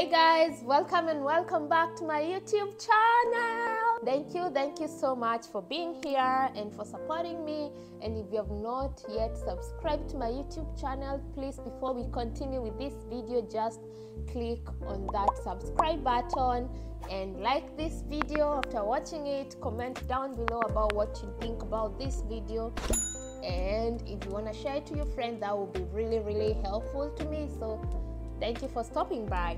Hey guys, welcome and welcome back to my YouTube channel. Thank you so much for being here and for supporting me. And if you have not yet subscribed to my YouTube channel, please, before we continue with this video, just click on that subscribe button and like this video. After watching it, comment down below about what you think about this video. And if you want to share it to your friends, that will be really helpful to me. So thank you for stopping by.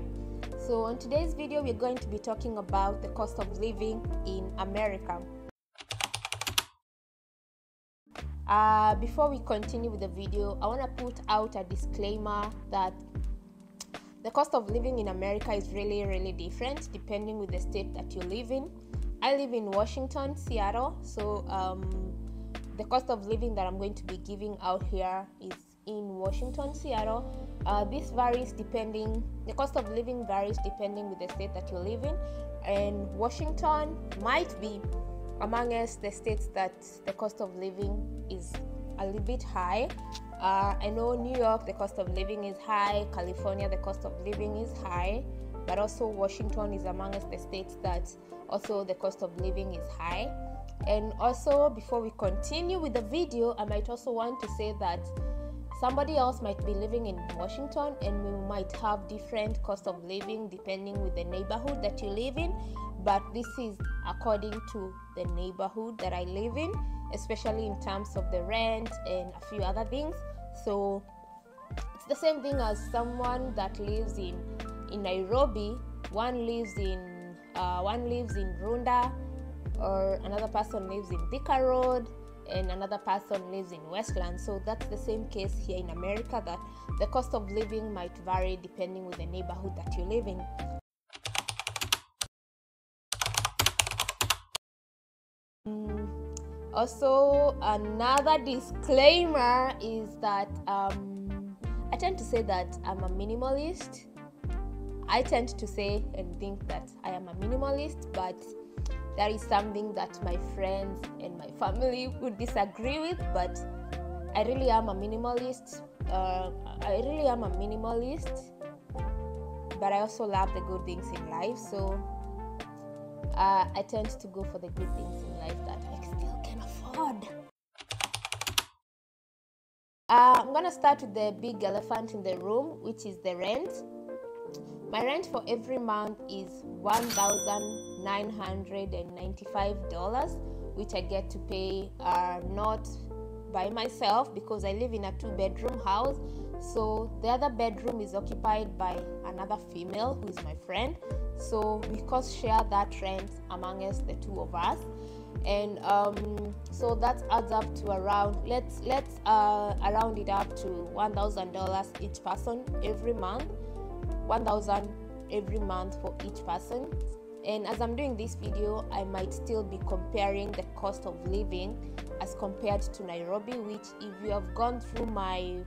So on today's video, we're going to be talking about the cost of living in America. Before we continue with the video, I want to put out a disclaimer that the cost of living in America is really different depending with the state that you live in. I live in Washington, Seattle, so the cost of living that I'm going to be giving out here is in Washington, Seattle. This varies depending, the cost of living varies depending with the state that you live in, and Washington might be amongst the states that the cost of living is a little bit high. I know New York, the cost of living is high, California, the cost of living is high, but also Washington is amongst the states that also the cost of living is high. And also, before we continue with the video, I might also want to say that somebody else might be living in Washington and we might have different cost of living depending with the neighborhood that you live in, but this is according to the neighborhood that I live in, especially in terms of the rent and a few other things. So it's the same thing as someone that lives in Nairobi. One lives in Runda, or another person lives in Thika Road, and another person lives in Westland. So that's the same case here in America, that the cost of living might vary depending with the neighborhood that you live in. Also, another disclaimer is that I tend to say that I'm a minimalist. I tend to say and think that I am a minimalist, but that is something that my friends and my family would disagree with, but I really am a minimalist. But I also love the good things in life, so I tend to go for the good things in life that I still can afford. I'm gonna start with the big elephant in the room, which is the rent. My rent for every month is $1,995, which I get to pay not by myself because I live in a 2-bedroom house. So the other bedroom is occupied by another female who is my friend. So we share that rent amongst the two of us, and so that adds up to around, let's round it up to $1,000 each person every month. $1,000 every month for each person. And as I'm doing this video, I might still be comparing the cost of living as compared to Nairobi, which if you have gone through my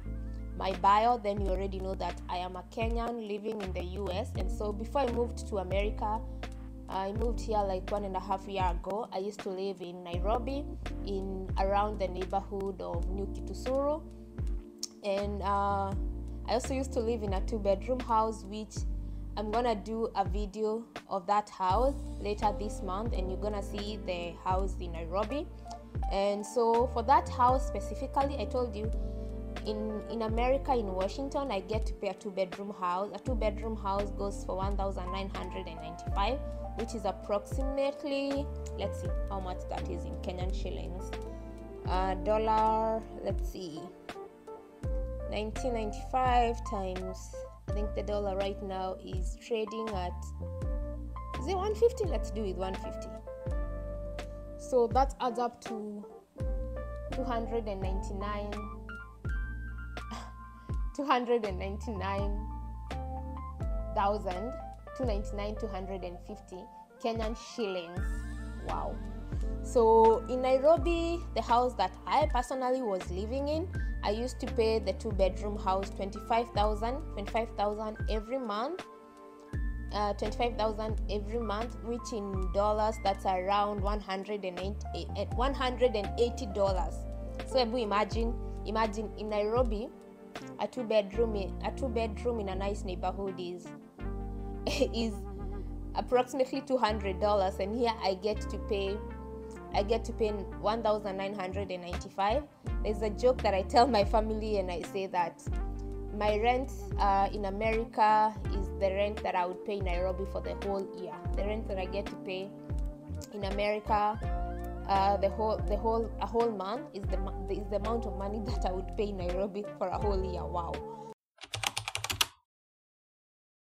bio, then you already know that I am a Kenyan living in the US. And so before I moved to America, I moved here like 1.5 years ago. I used to live in Nairobi, in around the neighborhood of New Kitusuru, and I also used to live in a 2-bedroom house, which I'm gonna do a video of that house later this month, and you're gonna see the house in Nairobi. And so for that house specifically, I told you in America, in Washington, I get to pay a 2-bedroom house. A 2-bedroom house goes for $1,995, which is approximately, let's see how much that is in Kenyan shillings. Let's see, 1995 times, I think the dollar right now is trading at, is it 150? Let's do it 150. So that adds up to $299 250 Kenyan shillings. Wow. So in Nairobi, the house that I personally was living in, I used to pay the 2-bedroom house $25,000 every month. $25,000 every month, which in dollars that's around $180. So imagine in Nairobi, a two bedroom in a nice neighborhood is is approximately $200, and here I get to pay $1,995. There's a joke that I tell my family, and I say that my rent in America is the rent that I would pay in Nairobi for the whole year. The rent that I get to pay in America a whole month is the amount of money that I would pay in Nairobi for a whole year. Wow.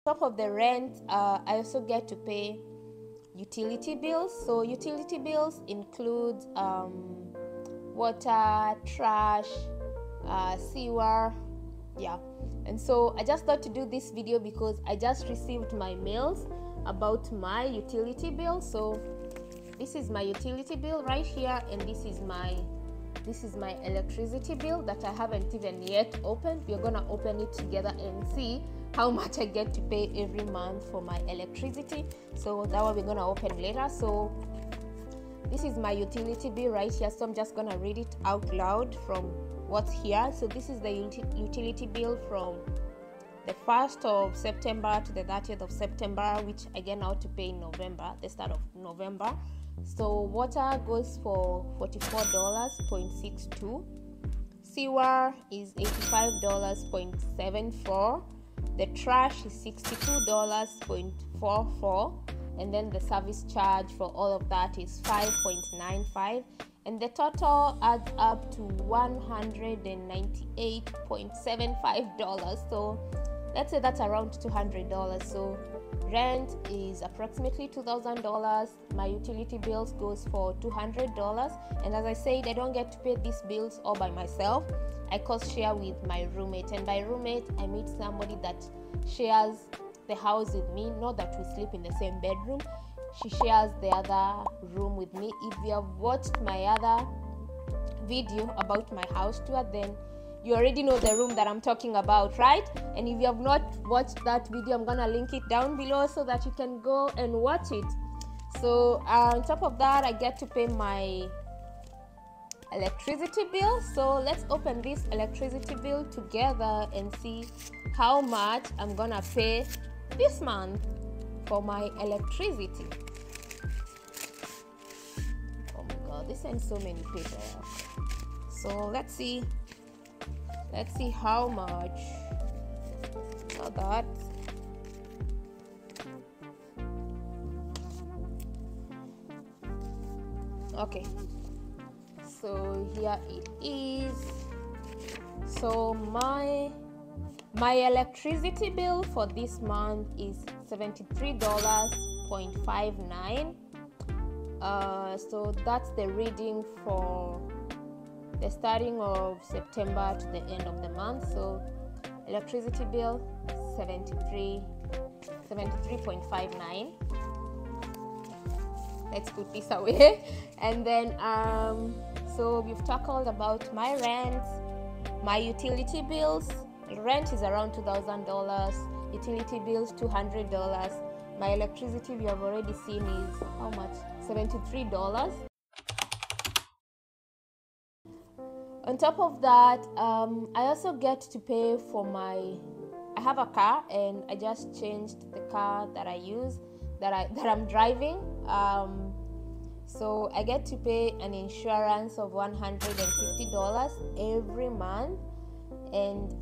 On top of the rent, I also get to pay utility bills. So utility bills include water, trash, sewer, yeah. And so I just thought to do this video because I just received my mails about my utility bill. So this is my utility bill right here, and this is my electricity bill that I haven't even yet opened. We're gonna open it together and see how much I get to pay every month for my electricity. So that one we're gonna open later. So this is my utility bill right here, so I'm just gonna read it out loud from what's here. So this is the utility bill from the 1st of September to the 30th of September, which I get now to pay in November, the start of November. So water goes for $44.62. Sewer is $85.74. The trash is $62.44, and then the service charge for all of that is $5.95, and the total adds up to $198.75. So let's say that's around $200. So rent is approximately $2,000. My utility bills goes for $200, and as I said, I don't get to pay these bills all by myself. I cost share with my roommate, and by roommate I mean somebody that shares the house with me, not that we sleep in the same bedroom. She shares the other room with me. If you have watched my other video about my house tour, then you already know the room that I'm talking about, right? And if you have not watched that video, I'm gonna link it down below so that you can go and watch it. So on top of that, I get to pay my electricity bill. So let's open this electricity bill together and see how much I'm gonna pay this month for my electricity. Oh my god, this sends so many papers. So let's see how much. Now that okay, so here it is. So my electricity bill for this month is $73.59. So that's the reading for the starting of September to the end of the month. So electricity bill 73.59. Let's put this away. And then so we've tackled about my rent, my utility bills. Rent is around $2,000, utility bills $200. My electricity we have already seen is how much? $73. On top of that, I also get to pay for I have a car, and I just changed the car that I use, that I'm driving. So I get to pay an insurance of $150 every month. And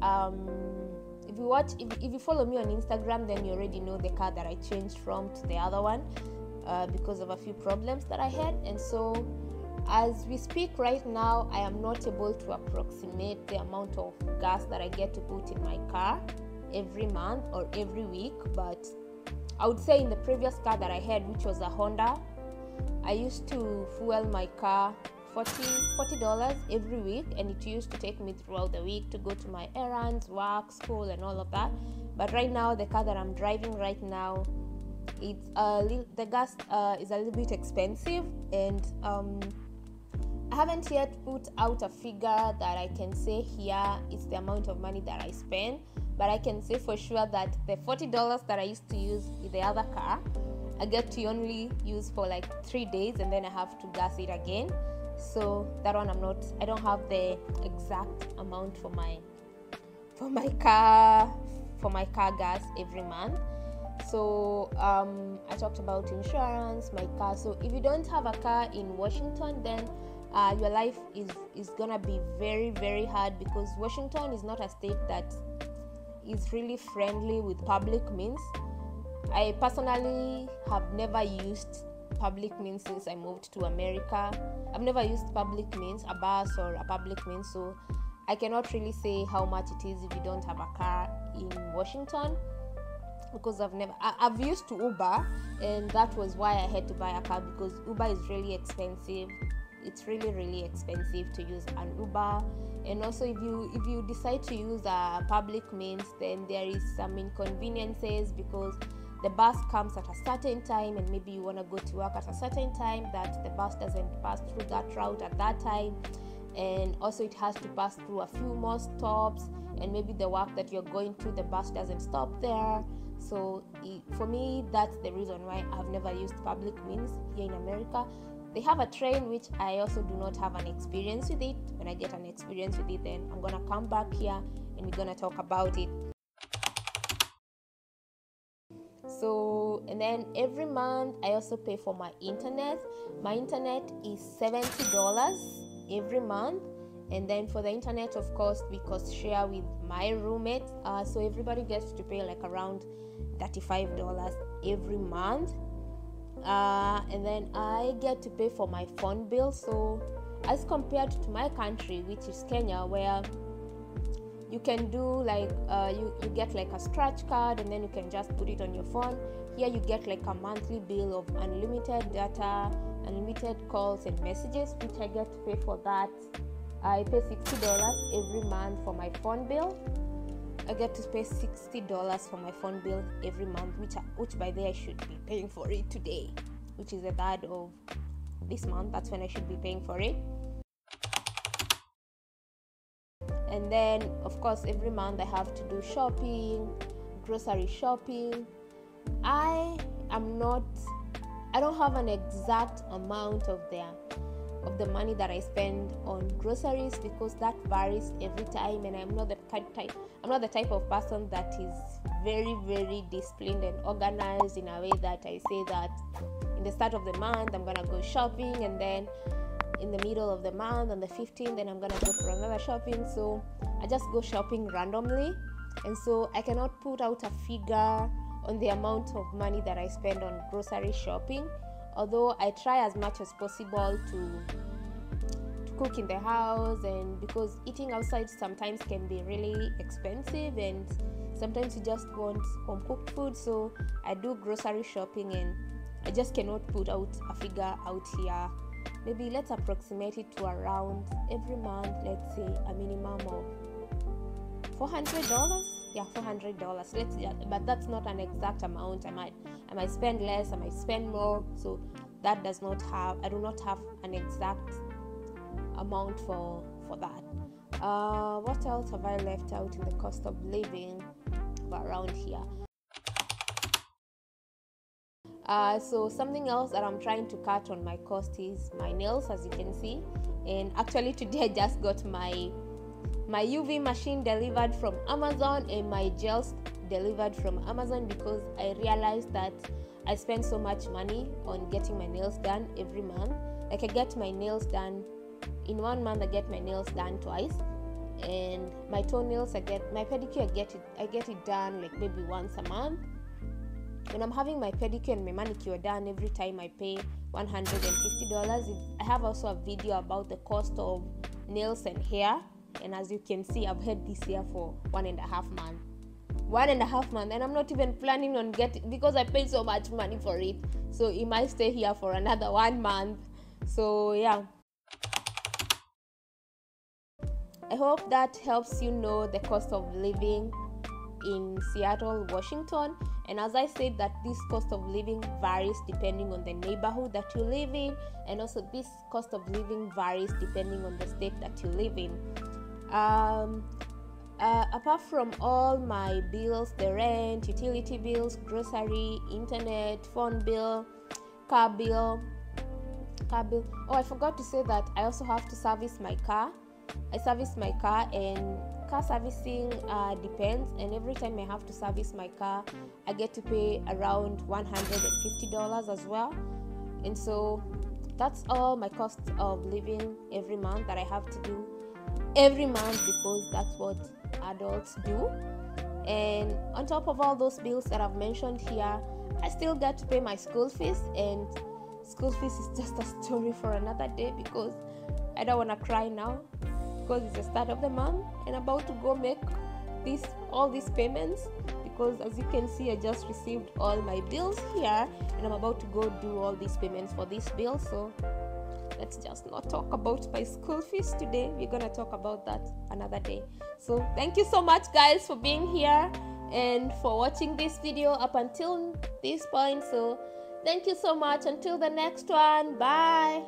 if you follow me on Instagram, then you already know the car that I changed from to the other one because of a few problems that I had. And so as we speak right now, I am not able to approximate the amount of gas that I get to put in my car every month or every week, but I would say in the previous car that I had, which was a Honda, I used to fuel my car $40 every week, and it used to take me throughout the week to go to my errands, work, school, and all of that. But right now, the car that I'm driving right now, the gas is a little bit expensive, and I haven't yet put out a figure that I can say here it's the amount of money that I spend, but I can say for sure that the $40 that I used to use with the other car, I get to only use for like 3 days, and then I have to gas it again. So that one I don't have the exact amount for my car gas every month. So I talked about insurance, my car. So if you don't have a car in Washington, then your life is gonna be very, very hard, because Washington is not a state that is really friendly with public means. I personally have never used public means since I moved to America. I've never used public means, a bus or a public means, so I cannot really say how much it is if you don't have a car in Washington, because I've used Uber, and that was why I had to buy a car, because Uber is really expensive. It's really, really expensive to use an Uber. And also if you decide to use a public means, then there is some inconveniences, because the bus comes at a certain time, and maybe you want to go to work at a certain time that the bus doesn't pass through that route at that time, and also it has to pass through a few more stops, and maybe the work that you're going to, the bus doesn't stop there. So for me, that's the reason why I've never used public means here in America. They have a train, which I also do not have an experience with it. When I get an experience with it, then I'm gonna come back here and we're gonna talk about it. So, and then every month I also pay for my internet. My internet is $70 every month, and then for the internet, of course, we cost share with my roommate. So everybody gets to pay like around $35 every month. And then I get to pay for my phone bill. So as compared to my country, which is Kenya, where you can do like you get like a scratch card, and then you can just put it on your phone. Here you get like a monthly bill of unlimited data, unlimited calls and messages, which I get to pay for that. I pay $60 every month for my phone bill. I get to pay $60 for my phone bill every month, which by the way I should be paying for it today, which is the 3rd of this month. That's when I should be paying for it. And then, of course, every month I have to do shopping, grocery shopping. I don't have an exact amount of the money that I spend on groceries, because that varies every time, and I'm not the type of person that is very, very disciplined and organized in a way that I say that in the start of the month I'm gonna go shopping, and then in the middle of the month on the 15th then I'm gonna go for another shopping. So I just go shopping randomly, and so I cannot put out a figure on the amount of money that I spend on grocery shopping, although I try as much as possible to cook in the house, and because eating outside sometimes can be really expensive, and sometimes you just want home cooked food. So I do grocery shopping, and I just cannot put out a figure out here. Maybe let's approximate it to around every month, let's say a minimum of $400. Yeah, $400. But that's not an exact amount. I might spend less, I might spend more. So I do not have an exact amount for that. What else have I left out in the cost of living around here? So something else that I'm trying to cut on my cost is my nails, as you can see. And actually today I just got my UV machine delivered from Amazon and my gels delivered from Amazon, because I realized that I spend so much money on getting my nails done every month. Like I get my nails done in 1 month, I get my nails done twice, and my toenails, my pedicure, I get it done like maybe once a month. When I'm having my pedicure and my manicure done, every time I pay $150. I have also a video about the cost of nails and hair, and as you can see, I've had this hair for 1.5 months. 1.5 months, and I'm not even planning on getting, because I paid so much money for it, so it might stay here for another 1 month. So yeah, I hope that helps you know the cost of living in Seattle, Washington. And as I said, that this cost of living varies depending on the neighborhood that you live in, and also this cost of living varies depending on the state that you live in. Apart from all my bills, the rent, utility bills, grocery, internet, phone bill, car bill. Oh, I forgot to say that I also have to service my car. I service my car, and car servicing depends, and every time I have to service my car, I get to pay around $150 as well. And so that's all my cost of living every month that I have to do every month, because that's what adults do. And on top of all those bills that I've mentioned here, I still get to pay my school fees, and school fees is just a story for another day, because I don't want to cry now, because it's the start of the month and about to go make all these payments, because as you can see, I just received all my bills here and I'm about to go do all these payments for this bill. So let's just not talk about my school fees today. We're gonna talk about that another day. So thank you so much, guys, for being here and for watching this video up until this point. So thank you so much. Until the next one, bye.